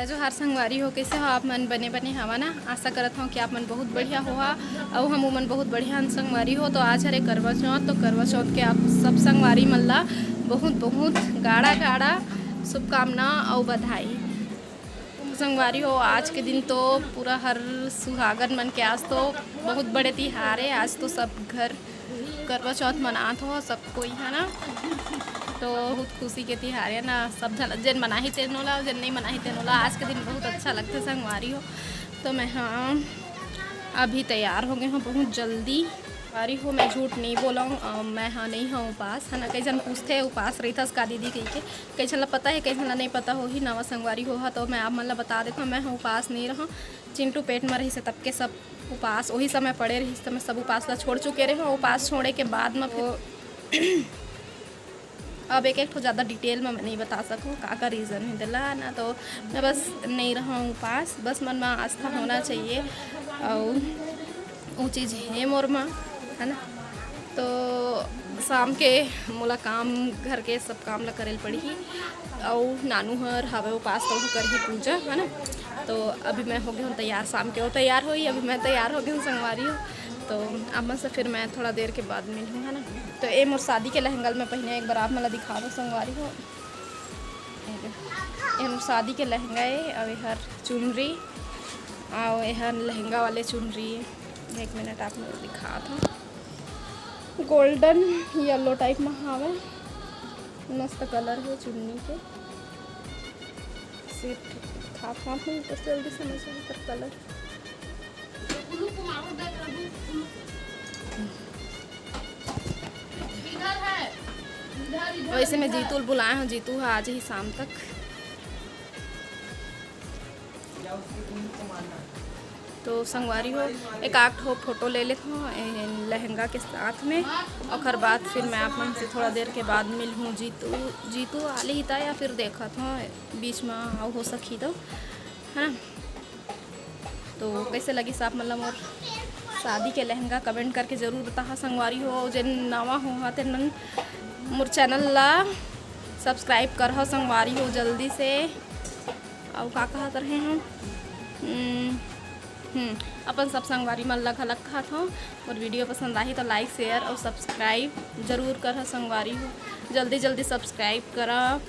जय जोहार संगवारी हो। कैसे हो आप मन? बने बने हवा ना। आशा करत हूँ कि आप मन बहुत बढ़िया हुआ और हम मन बहुत बढ़िया संगवारी हो। तो आज हरे करवा चौथ, तो करवा चौथ के आप सब संगवारी मन ला बहुत बहुत गाढ़ा गाढ़ा शुभकामना और बधाई। संगवारी हो, आज के दिन तो पूरा हर सुहागन मन के आज तो बहुत बड़े तिहार है। आज तो सब घर करवा चौथ मनात हो सब कोई है ना, तो बहुत खुशी के तिहार है ना। सब जन मनाही तेनोला, जन नहीं मनाही तेनोला। आज के दिन बहुत अच्छा लगता है संगवारी हो। तो मैं हाँ अभी तैयार हो गए हूँ बहुत जल्दी। संगवारी हो, मैं झूठ नहीं बोला हूँ। मैं हाँ नहीं हूँ उपास है ना। कई जन पूछते हैं उपास रही था उसका दीदी कही के, कई जन पता है कई जन नहीं पता हो ही नवा संगवारी हो। तो मैं आप मन बता देता हूँ, मैं हाँ उपास नहीं रहा। चिंटू पेट में रही से तब के सब उपास वही समय पड़े रही तो मैं सब उपास ला छोड़ चुके रहे हूँ। उपास छोड़े के बाद में फिर अब एक तो ज़्यादा डिटेल में मैं नहीं बता सकूँ का रीज़न है दिला ना। तो मैं बस नहीं रहा हूँ उपास, बस मन में आस्था होना चाहिए और वो चीज़ है मोर में है ना। तो शाम के मोला काम घर के सब काम ला करेल पड़ी और नानू हर हवे उपास तो कर ही पूजा है ना। तो अभी मैं हो गई हूँ तैयार, शाम के वो तैयार हुई, अभी मैं तैयार हो गई हूँ संगवारी हो। तो अब से फिर मैं थोड़ा देर के बाद मिलूँ है ना। तो ये मोर शादी के लहंगा में पहने एक बार आप मला दिखा दो संगवारी हो। ये मोर शादी के लहंगा है और हर चुनरी और यह लहंगा वाले चुनरी। एक मिनट आप मुझे दिखा दो। गोल्डन येलो टाइप में हावे, मस्त कलर है चुन्नी के। सिर्फ था तो जल्दी समझ पर कलर वैसे मैं जीतू बुलाया हूँ। जीतू है आज ही शाम तक। तो संगवारी हो एक आठ हो फोटो ले लेता हूँ लहंगा के साथ में, और बाद फिर मैं आप मन से थोड़ा देर के बाद मिल हूँ। जीतू आले ही था या फिर देखा था बीच में आओ हो सकी तो है ना। तो कैसे लगी साहब मतलब और शादी के लहंगा कमेंट करके ज़रूर बता संगवारी हो। जिन नवा हो तेन मोर चैनल ला सब्सक्राइब कर हो संगवारी हो जल्दी से। और का कहत रहे हम अपन सब संगवारी मन लग हलक कहत हूँ। और वीडियो पसंद आई तो लाइक शेयर और सब्सक्राइब ज़रूर कर संगवारी हो। जल्दी जल्दी सब्सक्राइब करा,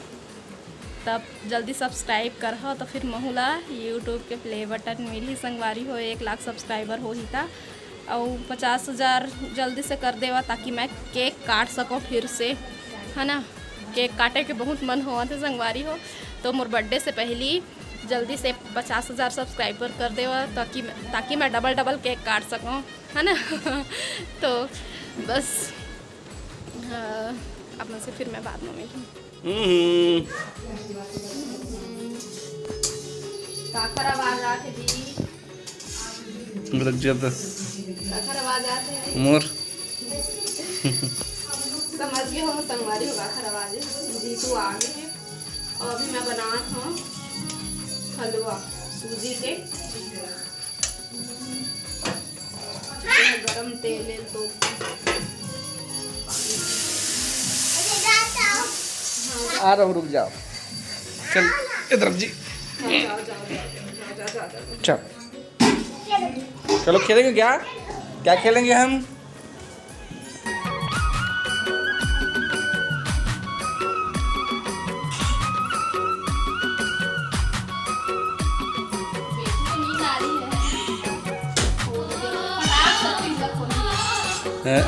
तब जल्दी सब्सक्राइब कर हो तो फिर महूला यूट्यूब के प्ले बटन मिली संगवारी हो। 1 लाख सब्सक्राइबर हो ही था और 50,000 जल्दी से कर देवा ताकि मैं केक काट सको फिर से है ना। केक काटे के बहुत मन हुआ था संगवारी हो। तो मोर बर्थडे से पहले जल्दी से 50,000 सब्सक्राइबर कर देवा ताकि मैं डबल केक काट सकूँ है ना। तो बस अब से फिर मैं बाद में मिलूँ। काकर आवाज आते दी लग जाता काकर आवाज आते मोर समझ गए हो संगवारी हो। काकर आवाज जीतू आ गए हैं और अभी मैं बना हूँ हलवा सूजी के। गरम तेल ले तो आ रहा हूँ, रुक जाओ। चल इधर जी, चल चलो खेलेंगे। क्या क्या खेलेंगे हम? है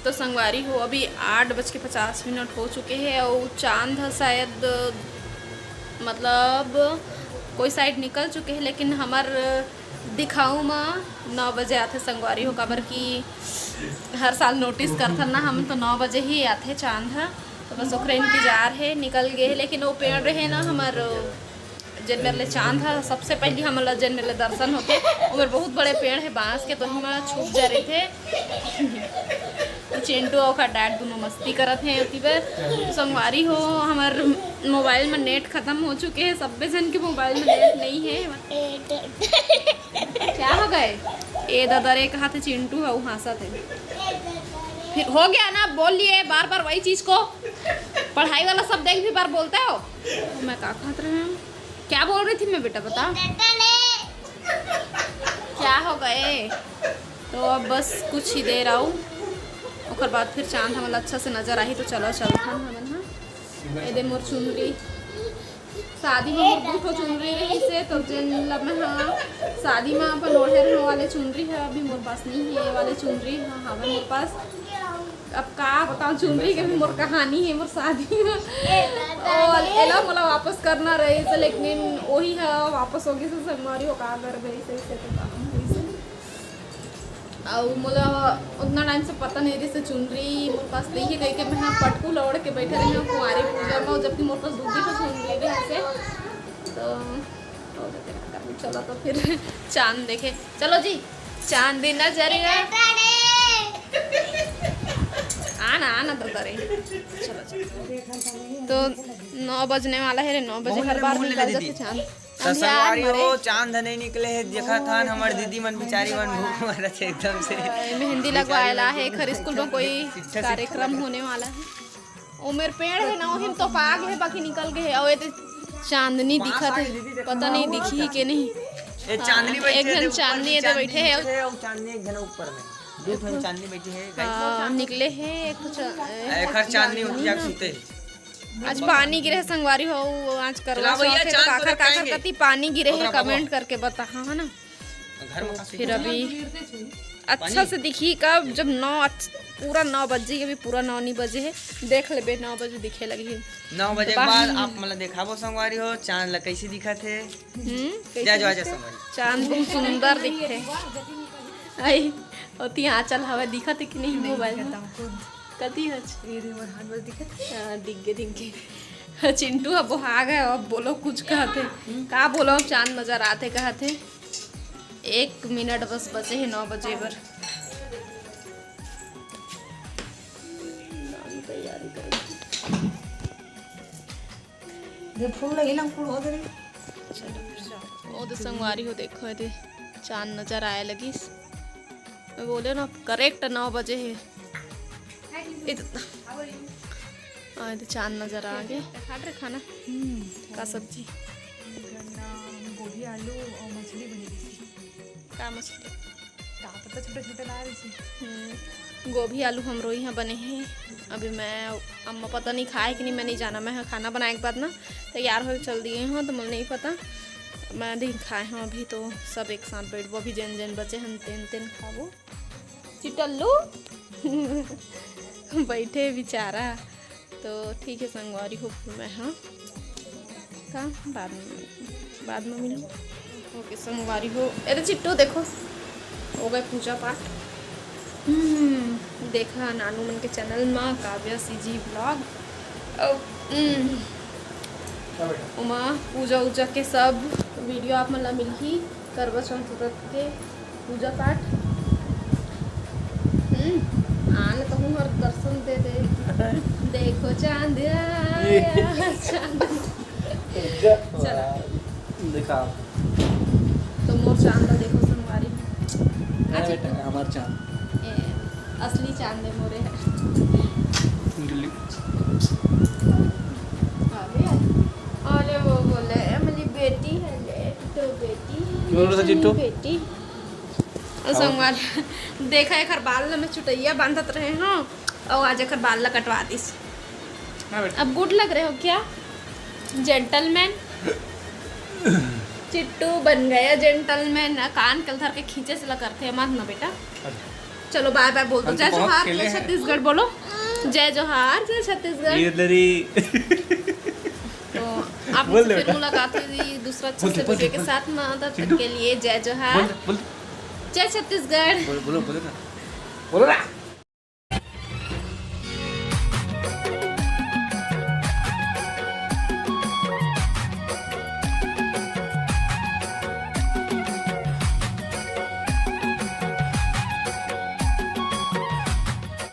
तो संगवारी हो अभी 8:50 हो चुके हैं और चांद शायद मतलब कोई साइड निकल चुके हैं, लेकिन हमार दिखाऊँ में 9 बजे आते संगवारी हो। काबर कि हर साल नोटिस करते ना हम तो 9 बजे ही आते चांद है। तो बस ओकरे इंतजार है, निकल गए। लेकिन वो पेड़ रहे ना हमार जिन मेरे चांद है सबसे पहले हमारा जिन मेरे दर्शन होते। और बहुत बड़े पेड़ है बांस के, तो हमारा छूट जा रहे थे। तो चिंटू और का डैड दोनों मस्ती करत हैं उती पर। तो संगवारी हो हमार मोबाइल में नेट खत्म हो चुके हैं, सब जन के मोबाइल में नेट नहीं है। क्या हो गए? ए दादा रे कहा थे चिंटू है वो हंसत है। फिर हो गया ना, बोल लिए बार बार वही चीज को। पढ़ाई वाला शब्द एक भी बार बोलते हो। तो मैं क्या कहत रहे हूँ, क्या बोल रही थी मैं बेटा बता। क्या हो गए? तो अब बस कुछ ही देर आऊँ और बाद फिर चांद हमारा अच्छा से नजर आई तो चलो चलता हमन हाँ। ए दे मोर चुनरी शादी में मोर दूठो चुनरी रही से तो जन लब में हाँ शादी में अपन ओढ़े रहे वाले चुनरी है, अभी मोर पास नहीं है ये वाले चुनरी। हाँ हाँ मोर पास अब का बताऊँ चुनरी के भी मोर कहानी है मोर शादी में। और एला मोला वापस करना रही से लेकिन वही है वापस होगी से संगवारी हो का कर गई से तो काम और मोला उतना टाइम से पता नहीं रही से चुनरी मोर पास नहीं है कहीं के मैं पटकू लौड़ के बैठे रही हूँ कुंवारी पूजा में, जबकि मोर पास दूसरी तो चुनरी रही से तो चलो तो फिर चांद देखे। चलो जी चांद दिन नजरिया आना आना तो करे। चलो चलो तो 9 बजने वाला है रे, 9 बजे हर बार निकल जाते चांद। संगवारी हो चांद नहीं निकले है देखा था हमार दीदी मन बेचारी मन भूख मर थे एकदम से। मेहंदी लगवाएला है खर स्कूल में कोई कार्यक्रम होने वाला है। ओ मेरे पेड़ है ना हिम तो पाग है बाकी निकल गए और ये चांदनी दिखा थे पता नहीं दिखी कि नहीं। ये चांदनी बैठे एक जन चांदनी है तो बैठे है और चांदनी एक जन ऊपर में दो ठन चांदनी बैठी है हाँ, निकले है एक खर चांदनी उठिया सुते। आज पानी गिरे है संगवारी हो आज करवा चौथ है तो काकर काकर कति पानी गिरे है कमेंट करके बता हाँ ना। फिर अभी अच्छा से दिखी कब जब 9 पूरा 9 बजे अभी पूरा 9 नहीं बजे है देख ले 9 बजे दिखे लगी 9 बजे के बाद आप मतलब देखाबो संगवारी हो चांद ला कैसे दिखा थे। जा जा जा संगवारी चांद बहुत सुंदर दिखे आई होती आंचल हवा दिखा थे कि नहीं मोबाइल में कति दिखे चिंटू अब आ गए अब बोलो कुछ कहते का बोलो अब चांद नजर आते कहते 1 मिनट बस बचे है 9 बजे पर। ओ तो संगवारी हो देखो थे चांद नजर आए लगी बोले ना करेक्ट 9 बजे है तो चांद नजर आ गए। खा रहे खाना का सब्जी गोभी आलू और मछली बनी का मछली का पता छोटे छोटे ला रही थी। गोभी आलू हमरो यहाँ बने हैं। अभी मैं अम्मा पता नहीं खाए कि नहीं मैं नहीं जाना मैं खाना बनाए के बाद ना तैयार हो चल दिए हैं तो मुझे नहीं पता मैं नहीं खाए हैं अभी तो सब एक साथ बैठ वो भी जन जन बचे हम तेन खाबो चिटल्लू बैठे बेचारा तो ठीक है संगवारी हो मैं हाँ का बाद में मिलूँ ओके संगवारी हो। अरे चिट्टू देखो हो गए पूजा पाठ देखा नानू मन के चैनल में काव्या सीजी ब्लॉग उमा पूजा उजा के सब वीडियो आप मतलब मिल ही करवा चौथ व्रत के पूजा पाठ आने तो हूँ हर दर्शन दे दे देखो चांद आया चांद चला देखा तो मोर चांद देखो संगवारी बेटा हमार चांद असली चांद है मोरे है अरे वो बोले मेरी बेटी है तो बेटी बेटी संगवार देखा एक बाल में चुटैया बांधत रहे हाँ और आज एक बाल ला कटवा दिस। अब गुड लग रहे हो क्या जेंटलमैन चिट्टू बन गया जेंटलमैन कान कल धर के खींचे से लग करते मत ना बेटा। चलो बाय बाय बोल दो जय जोहार जय छत्तीसगढ़ बोलो जय जोहार जय छत्तीसगढ़। तो आप फिर मुलाकात हुई दूसरा अच्छे से वीडियो के साथ में तब तक के लिए जय जोहार जय छत्तीसगढ़ बोलो ना